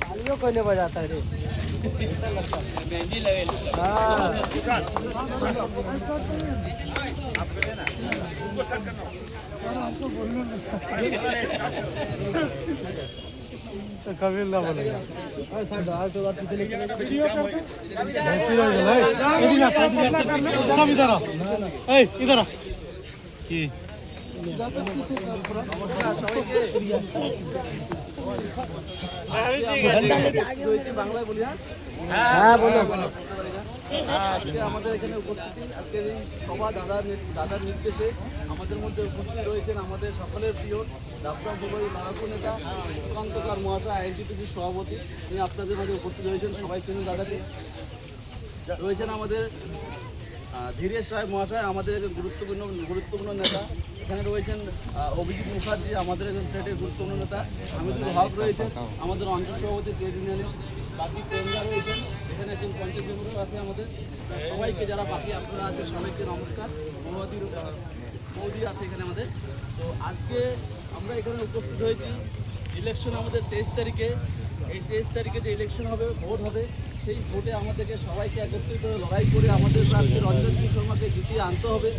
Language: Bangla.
तालियों कोई नहीं बजाता है रे तो कबीर ना बोलेगा सर डाल तो बात पीछे लेके इधर आ इधर आ বাংলায় বলি হ্যাঁ বলো আজকে আমাদের এখানে উপস্থিতি আজকের এই সভা দাদার নির্দেশে আমাদের মধ্যে উপস্থিত রয়েছেন আমাদের সকলের প্রিয় ডাক্তার দুবাই লড়াকু নেতা সুকান্তকার মহাশয় আইএনটিপিসির সভাপতি তিনি আপনাদের মাঝে উপস্থিত হয়েছেন সবাই চেনেন দাদাকে রয়েছেন আমাদের ধীরেশ রায় মহাশয় আমাদের গুরুত্বপূর্ণ নেতা এখানে রয়েছেন অভিজিৎ মুখার্জি আমাদের স্টেটের গুরুত্বপূর্ণ নেতা হামিদুল হক রয়েছেন আমাদের অঞ্চল সভাপতি ট্রেড ইউনিয়নের বাকি কেন্দ্রা রয়েছেন এখানে একজন পঞ্চায়েত মেম্বারও আছে আমাদের সবাইকে যারা বাকি আপনারা আছেন সবাইকে নমস্কার মোদি আছে এখানে আমাদের তো আজকে আমরা এখানে উপস্থিত হয়েছি ইলেকশন আমাদের 23 তারিখে এই 23 তারিখে যে ইলেকশন হবে ভোট হবে সেই ভোটে আমাদেরকে সবাইকে একত্রিত লড়াই করে আমাদের প্রার্থী রঞ্জন সিং শর্মাকে জিতিয়ে আনতে হবে